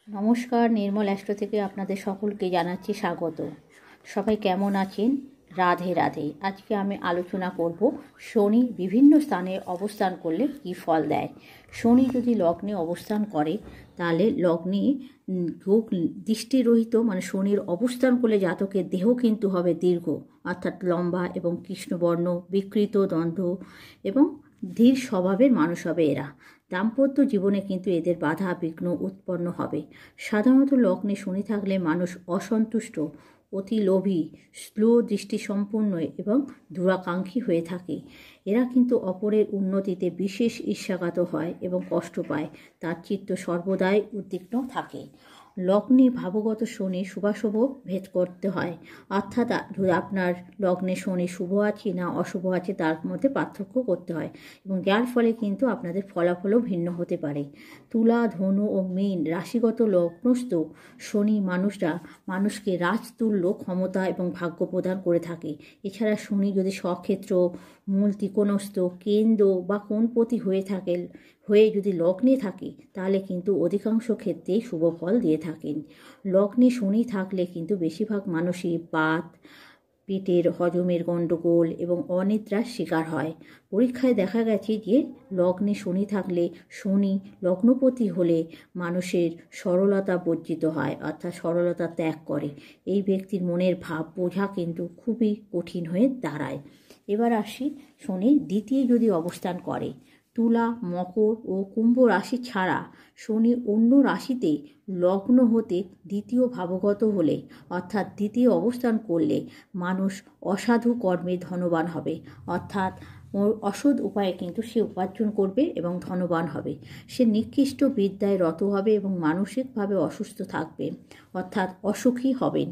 নমস্কার, নির্মল অ্যাস্ট্রো থেকে আপনাদের সকলকে জানাচ্ছি স্বাগত। সবাই কেমন আছেন? রাধে রাধে। আজকে আমি আলোচনা করব শনি বিভিন্ন স্থানে অবস্থান করলে কি ফল দেয়। শনি যদি লগ্নে অবস্থান করে তাহলে লগ্নে যোগ দৃষ্টিরহিত মানে শনির অবস্থান করলে জাতকের দেহ কিন্তু হবে দীর্ঘ, অর্থাৎ লম্বা এবং কৃষ্ণবর্ণ, বিকৃত দন্ত এবং ধীর স্বভাবের মানুষ হবে এরা। দাম্পত্য জীবনে কিন্তু এদের বাধা বিঘ্ন উৎপন্ন হবে। সাধারণত লগ্নে শনি থাকলে মানুষ অসন্তুষ্ট, অতি লোভী, স্লো দৃষ্টিসম্পন্ন এবং দূরাকাঙ্ক্ষী হয়ে থাকে। এরা কিন্তু অপরের উন্নতিতে বিশেষ ঈর্ষাঘাত হয় এবং কষ্ট পায়। তার চিত্ত সর্বদাই উদ্বিগ্ন থাকে। লগ্নে ভাবগত শনি শুভাশুভ ভেদ করতে হয়, অর্থাৎ আপনার লগ্নে শনি শুভ আছে না অশুভ আছে তার মধ্যে পার্থক্য করতে হয়, এবং যার ফলে কিন্তু আপনাদের ফলাফলও ভিন্ন হতে পারে। তুলা, ধনু ও মীন রাশিগত লগ্নস্থ শনি মানুষকে রাজতুল্য ক্ষমতা এবং ভাগ্য প্রদান করে থাকে। এছাড়া শনি যদি স্বক্ষেত্র, মূল ত্রিকোণস্থ, কেন্দ্র বা কোণপতি হয়ে যদি লগ্নে থাকে তাহলে কিন্তু অধিকাংশ ক্ষেত্রেই শুভ ফল দিয়ে থাকেন। লগ্নে শনি থাকলে কিন্তু বেশিরভাগ মানুষই বাত, পেটের হজমের গণ্ডগোল এবং অনিদ্রার শিকার হয়। পরীক্ষায় দেখা গেছে যে লগ্নে শনি থাকলে, শনি লগ্নপতি হলে মানুষের সরলতা বর্জিত হয়, অর্থাৎ সরলতা ত্যাগ করে। এই ব্যক্তির মনের ভাব বোঝা কিন্তু খুবই কঠিন হয়ে দাঁড়ায়। এবার আসি, শনি দ্বিতীয় যদি অবস্থান করে, তুলা, মকর ও কুম্ভ রাশি ছাড়া শনি অন্য রাশিতে লগ্ন হতে দ্বিতীয় ভাবগত হলে, অর্থাৎ দ্বিতীয় অবস্থান করলে মানুষ অসাধু কর্মে ধনবান হবে, অর্থাৎ অসৎ উপায়ে কিন্তু সে উপার্জন করবে এবং ধনবান হবে। সে নিকৃষ্ট বিদ্যায় রত হবে এবং মানসিকভাবে অসুস্থ থাকবে, অর্থাৎ অসুখী হবেন।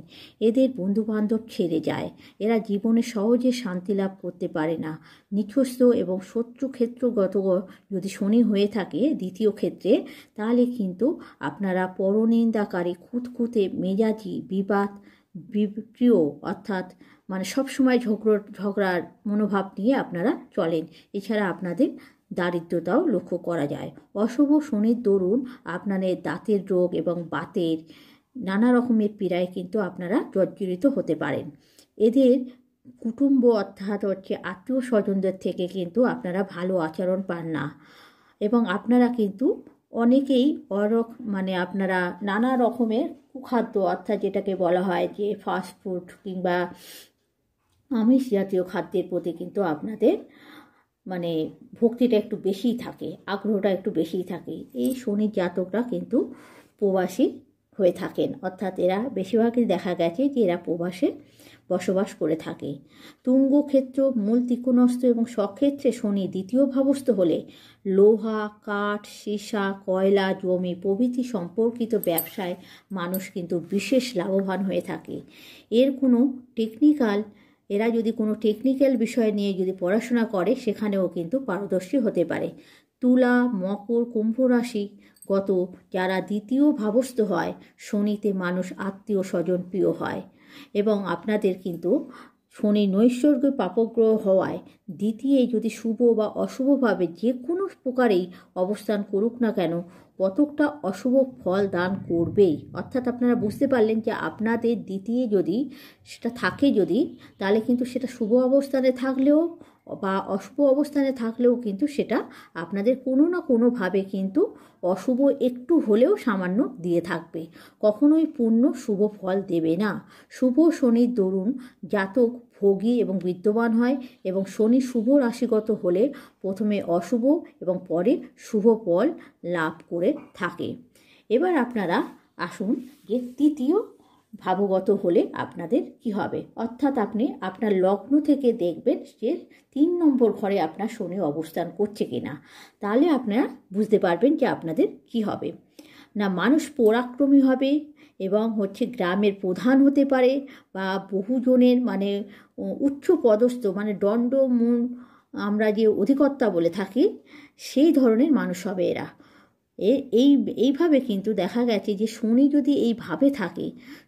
এদের বন্ধুবান্ধব ছেড়ে যায়। এরা জীবনে সহজে শান্তি লাভ করতে পারে না। নিচস্থ এবং শত্রু ক্ষেত্রগত যদি শনি হয়ে থাকে দ্বিতীয় ক্ষেত্রে, তাহলে কিন্তু আপনারা পরনিন্দাকারী, খুঁতখুঁতে মেজাজি, বিবাদ বিপ্রিয়, অর্থাৎ মানে সবসময় ঝগড়ার মনোভাব নিয়ে আপনারা চলেন। এছাড়া আপনাদের দারিদ্রতাও লক্ষ্য করা যায়। অশুভ শনির দরুন আপনাদের দাঁতের রোগ এবং বাতের নানা রকমের পীড়ায় কিন্তু আপনারা জর্জরিত হতে পারেন। এদের কুটুম্ব অর্থাৎ আত্মীয় স্বজনদের থেকে কিন্তু আপনারা ভালো আচরণ পান না, এবং আপনারা কিন্তু অনেকেই আপনারা নানা রকমের কুখাদ্য, অর্থাৎ যেটাকে বলা হয় যে ফাস্টফুড কিংবা আমিষ জাতীয় খাদ্যের প্রতি কিন্তু আপনাদের ভক্তিটা একটু বেশিই থাকে, আগ্রহটা একটু বেশিই থাকে। এই শনির জাতকরা কিন্তু প্রবাসী হয়ে থাকেন, অর্থাৎ এরা বেশিরভাগই দেখা গেছে যে এরা প্রবাসে বসবাস করে থাকে। তুঙ্গ ক্ষেত্র, মূল ত্রিকোণস্থ এবং স্বক্ষেত্রে শনি দ্বিতীয় ভাবস্থ হলে লোহা, কাঠ, সীসা, কয়লা, জমি প্রভৃতি সম্পর্কিত ব্যবসায় মানুষ কিন্তু বিশেষ লাভবান হয়ে থাকে। এরা যদি কোনো টেকনিক্যাল বিষয় নিয়ে যদি পড়াশোনা করে সেখানেও কিন্তু পারদর্শী হতে পারে। তুলা, মকর, কুম্ভ রাশি যারা দ্বিতীয় ভাবস্থ হয় শনিতে মানুষ আত্মীয় স্বজন প্রিয় হয়, এবং আপনাদের কিন্তু শনি নৈসর্গ পাপগ্রহ হওয়ায় দ্বিতীয় যদি শুভ বা অশুভভাবে যে কোনো প্রকারেই অবস্থান করুক না কেন কতকটা অশুভ ফল দান করবেই। অর্থাৎ আপনারা বুঝতে পারলেন যে আপনাদের দ্বিতীয় যদি সেটা থাকে তাহলে কিন্তু সেটা শুভ অবস্থানে থাকলেও বা অশুভ অবস্থানে থাকলেও কিন্তু সেটা আপনাদের কোনো না কোনোভাবে কিন্তু অশুভ একটু হলেও সামান্য দিয়ে থাকবে, কখনোই পূর্ণ শুভ ফল দেবে না। শুভ শনির দরুন জাতক ভোগী এবং বিদ্যমান হয়, এবং শনি শুভ রাশিগত হলে প্রথমে অশুভ এবং পরে শুভ ফল লাভ করে থাকে। এবার আপনারা আসুন যে তৃতীয় ভাবগত হলে আপনাদের কি হবে, অর্থাৎ আপনি আপনার লগ্ন থেকে দেখবেন যে 3 নম্বর ঘরে আপনার শনি অবস্থান করছে কিনা, তাহলে আপনারা বুঝতে পারবেন যে আপনাদের কি হবে। না, মানুষ পরাক্রমী হবে এবং গ্রামের প্রধান হতে পারে, বা বহুজনের উচ্চ পদস্থ দণ্ডমূল আমরা যে অধিকর্তা বলে থাকি সেই ধরনের মানুষ হবে এরা। এইভাবে কিন্তু দেখা গেছে যে শনি যদি এইভাবে থাকে,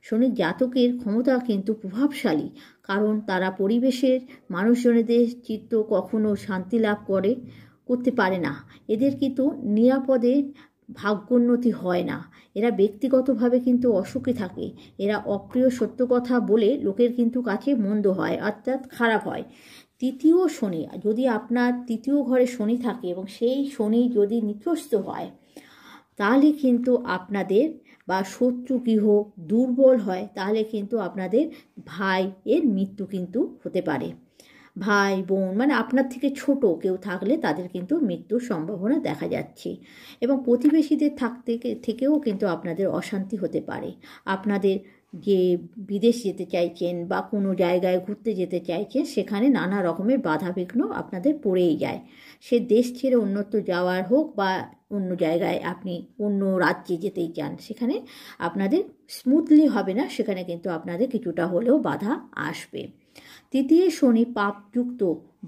শনির জাতকের ক্ষমতা কিন্তু প্রভাবশালী, কারণ তারা পরিবেশের মানুষজনদের চিত্ত কখনো শান্তি লাভ করতে পারে না। এদের কিন্তু নিরাপদে ভাগ্যোন্নতি হয় না। এরা ব্যক্তিগতভাবে কিন্তু অসুখী থাকে। এরা অপ্রিয় সত্য কথা বলে লোকের কিন্তু কাছে মন্দ হয়, অর্থাৎ খারাপ হয়। তৃতীয় শনি, যদি আপনার তৃতীয় ঘরে শনি থাকে এবং সেই শনি যদি নিচস্থ হয়, তাহলে কিন্তু আপনাদের বা শত্রু গৃহ দুর্বল হয়, তাহলে কিন্তু আপনাদের ভাইয়ের মৃত্যু কিন্তু হতে পারে। ভাই বোন মানে আপনার থেকে ছোট কেউ থাকলে তাদের কিন্তু মৃত্যুর সম্ভাবনা দেখা যাচ্ছে। এবং প্রতিবেশীদের থেকেও কিন্তু আপনাদের অশান্তি হতে পারে। আপনাদের যে বিদেশ যেতে চাইছেন বা কোনো জায়গায় ঘুরতে যেতে চাইছেন, সেখানে নানা রকমের বাধাবিঘ্ন আপনাদের পড়েই যায়। সে দেশ ছেড়ে অন্যত্র যাওয়ার হোক বা অন্য জায়গায় আপনি অন্য রাজ্যে যেতেই চান, সেখানে আপনাদের স্মুথলি হবে না, সেখানে কিন্তু আপনাদের কিছুটা হলেও বাধা আসবে। তৃতীয় শনি পাপযুক্ত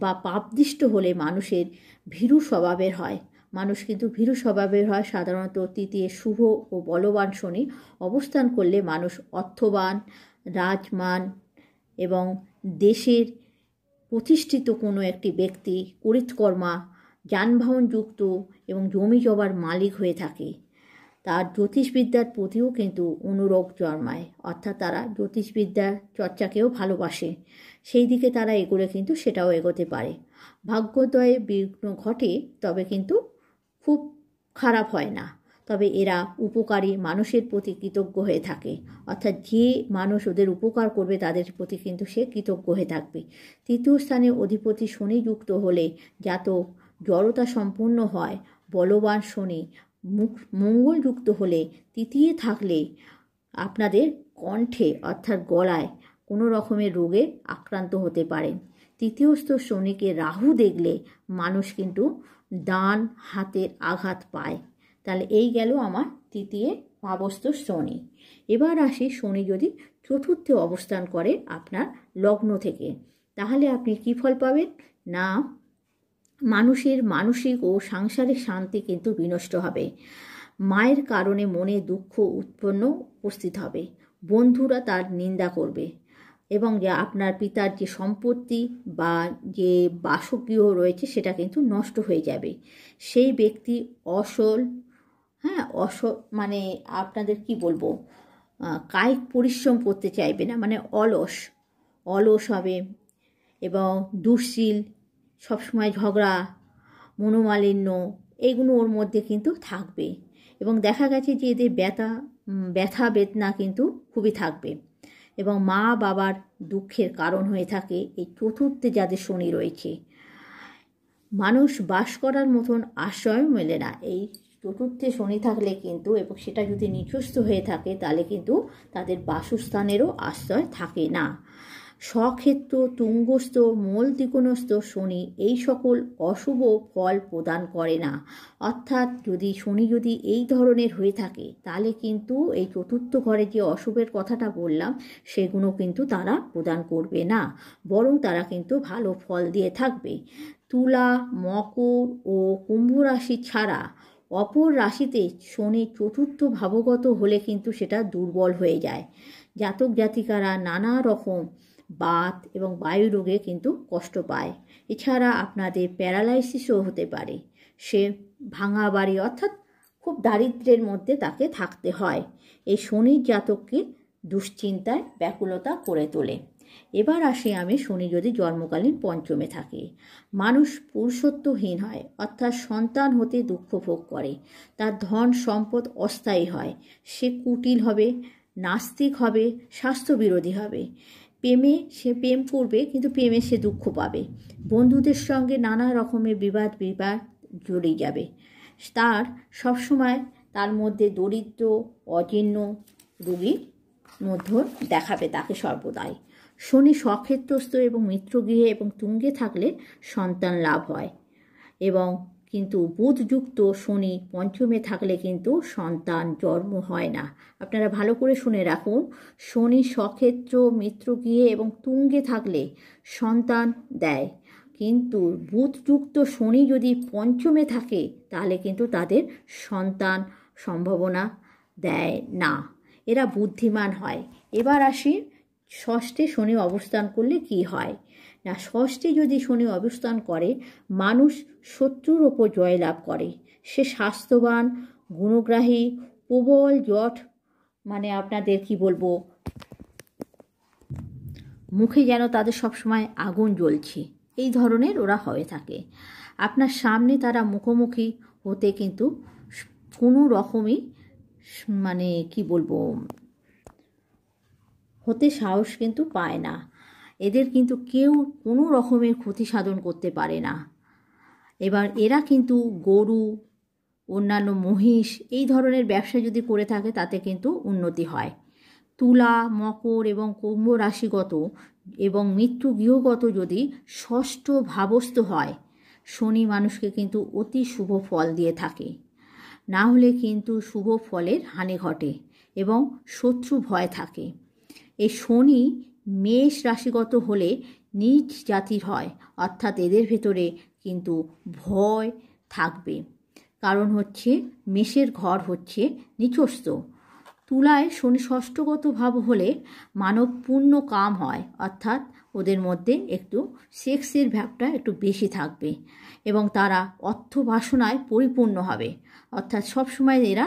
বা পাপদৃষ্ট হলে মানুষের ভীরু স্বভাবের হয়। মানুষ কিন্তু ভীরু স্বভাবের হয়। সাধারণত তৃতীয় শুভ ও বলবান শনি অবস্থান করলে মানুষ অর্থবান, রাজমান এবং দেশের প্রতিষ্ঠিত কোনো একটি ব্যক্তি, করিতকর্মা, যানবাহনযুক্ত এবং জমি জমার মালিক হয়ে থাকে। তার জ্যোতিষবিদ্যার প্রতিও কিন্তু অনুরাগ জন্মায়, অর্থাৎ তারা জ্যোতিষবিদ্যার চর্চাকেও ভালোবাসে। সেই দিকে তারা এগোলে কিন্তু সেটাও এগোতে পারে। ভাগ্যোদয়ে বিঘ্ন ঘটে, তবে কিন্তু খুব খারাপ হয় না। তবে এরা উপকারী মানুষের প্রতি কৃতজ্ঞ হয়ে থাকে, অর্থাৎ যে মানুষ ওদের উপকার করবে তাদের প্রতি কিন্তু সে কৃতজ্ঞ হয়ে থাকবে। তৃতীয় স্থানে অধিপতি শনি যুক্ত হলে জাতক জড়তা সম্পূর্ণ হয়। বলবান শনি মঙ্গলযুক্ত হলে তৃতীয় থাকলে আপনাদের কণ্ঠে অর্থাৎ গলায় কোনো রকমের রোগে আক্রান্ত হতে পারেন। তৃতীয়স্থ শনিকে রাহু দেখলে মানুষ কিন্তু ডান হাতের আঘাত পায়। তাহলে এই গেল আমার তৃতীয় ভাবস্থ শনি। এবার আসি শনি যদি চতুর্থে অবস্থান করে আপনার লগ্ন থেকে, তাহলে আপনি কী ফল পাবেন না, মানুষের মানসিক ও সাংসারিক শান্তি কিন্তু বিনষ্ট হবে। মায়ের কারণে মনে দুঃখ উপস্থিত হবে। বন্ধুরা তার নিন্দা করবে এবং যে আপনার পিতার যে সম্পত্তি বা যে বাসগৃহ রয়েছে সেটা কিন্তু নষ্ট হয়ে যাবে। সেই ব্যক্তি মানে আপনাদের কি বলবো, কায়িক পরিশ্রম করতে চাইবে না, মানে অলস হবে এবং দুশ্চিল, সবসময় ঝগড়া, মনোমালিন্য, এইগুলো ওর মধ্যে কিন্তু থাকবে। এবং দেখা গেছে যে এদের ব্যথা বেদনা কিন্তু খুবই থাকবে এবং মা বাবার দুঃখের কারণ হয়ে থাকে এই চতুর্থে যাদের শনি রয়েছে। মানুষ বাস করার মতন আশ্রয় মেলে না এই চতুর্থে শনি থাকলে কিন্তু, এবং সেটা যদি নিচস্থ হয়ে থাকে তাহলে কিন্তু তাদের বাসস্থানেরও আশ্রয় থাকে না। স্বক্ষেত্র, তুঙ্গস্থ, মূল ত্রিকোণস্থ শনি এই সকল অশুভ ফল প্রদান করে না। অর্থাৎ শনি যদি এই ধরনের হয়ে থাকে তাহলে কিন্তু এই চতুর্থ ঘরে যে অশুভের কথাটা বললাম সেগুলো কিন্তু তারা প্রদান করবে না, বরং তারা কিন্তু ভালো ফল দিয়ে থাকবে। তুলা, মকর ও কুম্ভ রাশি ছাড়া অপর রাশিতে শনি চতুর্থ ভাবগত হলে কিন্তু সেটা দুর্বল হয়ে যায়। জাতক জাতিকারা নানা রকম বাত এবং বায়ু রোগে কিন্তু কষ্ট পায়। এছাড়া আপনাদের প্যারালাইসিসও হতে পারে। সে ভাঙা বাড়ি অর্থাৎ খুব দারিদ্র্যের মধ্যে তাকে থাকতে হয়। এই শনির জাতককে দুশ্চিন্তায় ব্যাকুলতা করে তোলে। এবার আসি আমি শনি যদি জন্মকালীন পঞ্চমে থাকে, মানুষ পুরুষত্বহীন হয়, অর্থাৎ সন্তান হতে দুঃখ ভোগ করে। তার ধন সম্পদ অস্থায়ী হয়। সে কুটিল হবে, নাস্তিক হবে, স্বাস্থ্যবিরোধী হবে। সে প্রেম করবে কিন্তু প্রেমে সে দুঃখ পাবে। বন্ধুদের সঙ্গে নানা রকমের বিবাদ জড়িয়ে যাবে। তার সবসময় তার মধ্যে দরিদ্র অজীর্ণ রোগীর মধ্যে দেখাবে তাকে সর্বদাই। শনি স্বক্ষেত্রস্থ এবং মিত্রগৃহে এবং তুঙ্গে থাকলে সন্তান লাভ হয়, এবং কিন্তু বুধযুক্ত শনি পঞ্চমে থাকলে কিন্তু সন্তান জন্ম হয় না। আপনারা ভালো করে শুনে রাখুন, শনি স্বক্ষেত্র, মিত্রগৃহে এবং তুঙ্গে থাকলে সন্তান দেয়, কিন্তু বুধযুক্ত শনি যদি পঞ্চমে থাকে তাহলে কিন্তু তাদের সন্তান সম্ভাবনা দেয় না। এরা বুদ্ধিমান হয়। এবার আসি ষষ্ঠে শনি অবস্থান করলে কি হয় না, ষষ্ঠে যদি শনি অবস্থান করে মানুষ শত্রুর ওপর জয়লাভ করে। সে স্বাস্থ্যবান, গুণগ্রাহী, প্রবল জট, মানে আপনাদের কি বলবো, মুখে যেন তাদের সবসময় আগুন জ্বলছে, এই ধরনের ওরা হয়ে থাকে। আপনার সামনে তারা মুখোমুখি হতে কিন্তু কোনো রকমই মানে কি বলবো হতে সাহস কিন্তু পায় না। এদের কিন্তু কেউ কোনো রকমের ক্ষতি সাধন করতে পারে না। এবার এরা কিন্তু গরু, অন্যান্য মহিষ এই ধরনের ব্যবসা যদি করে থাকে তাতে কিন্তু উন্নতি হয়। তুলা, মকর এবং কুম্ভ রাশিগত এবং মৃত্যু গৃহগত যদি ষষ্ঠ ভাবস্থ হয়, শনি মানুষকে কিন্তু অতি শুভ ফল দিয়ে থাকে। না হলে কিন্তু শুভ ফলের হানি ঘটে এবং শত্রু ভয় থাকে। এই শনি মেষ রাশিগত হলে নীচ জাতির হয়, অর্থাৎ এদের ভেতরে কিন্তু ভয় থাকবে। কারণ হচ্ছে মেষের ঘর হচ্ছে নিচস্থ। তুলায় শনি ষষ্ঠগত ভাব হলে মানব পূর্ণ কাম হয়, অর্থাৎ ওদের মধ্যে একটু সেক্সের ভাবটা একটু বেশি থাকবে এবং তারা অর্থ বাসনায় পরিপূর্ণ হবে, অর্থাৎ সবসময় এরা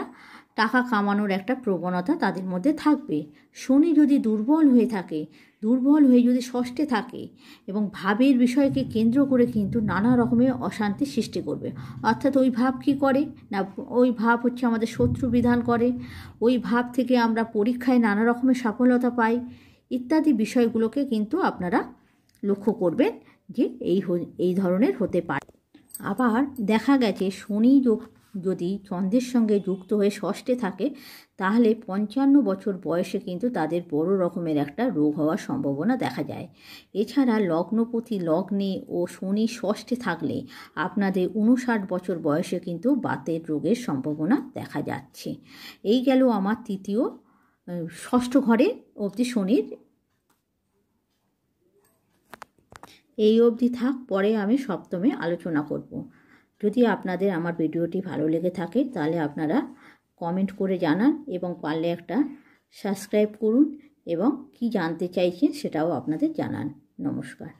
টাকা কামানোর একটা প্রবণতা তাদের মধ্যে থাকবে। শনি যদি দুর্বল হয়ে থাকে, দুর্বল হয়ে যদি ষষ্ঠে থাকে এবং ভাবের বিষয়কে কেন্দ্র করে কিন্তু নানা রকমের অশান্তি সৃষ্টি করবে। অর্থাৎ ওই ভাব কী করে না, ওই ভাব হচ্ছে আমাদের শত্রু বিধান করে, ওই ভাব থেকে আমরা পরীক্ষায় নানা রকমের সফলতা পাই ইত্যাদি বিষয়গুলোকে কিন্তু আপনারা লক্ষ্য করবেন যে এই ধরনের হতে পারে। আবার দেখা গেছে শনি যদি চন্দ্রের সঙ্গে যুক্ত হয়ে ষষ্ঠে থাকে তাহলে 55 বছর বয়সে কিন্তু তাদের বড় রকমের একটা রোগ হওয়ার সম্ভাবনা দেখা যায়। এছাড়া লগ্নপতি লগ্নে ও শনি ষষ্ঠে থাকলে আপনাদের 59 বছর বয়সে কিন্তু বাতের রোগের সম্ভাবনা দেখা যাচ্ছে। এই গেল আমার তৃতীয় ষষ্ঠ ঘরে অবধি শনির, এই অবধি থাক, পরে আমি সপ্তমে আলোচনা করব। যদি আপনাদের আমার ভিডিওটি ভালো লেগে থাকে তাহলে আপনারা কমেন্ট করে জানান এবং পারলে একটা সাবস্ক্রাইব করুন এবং কি জানতে চাইছেন সেটাও আপনাদের জানান। নমস্কার।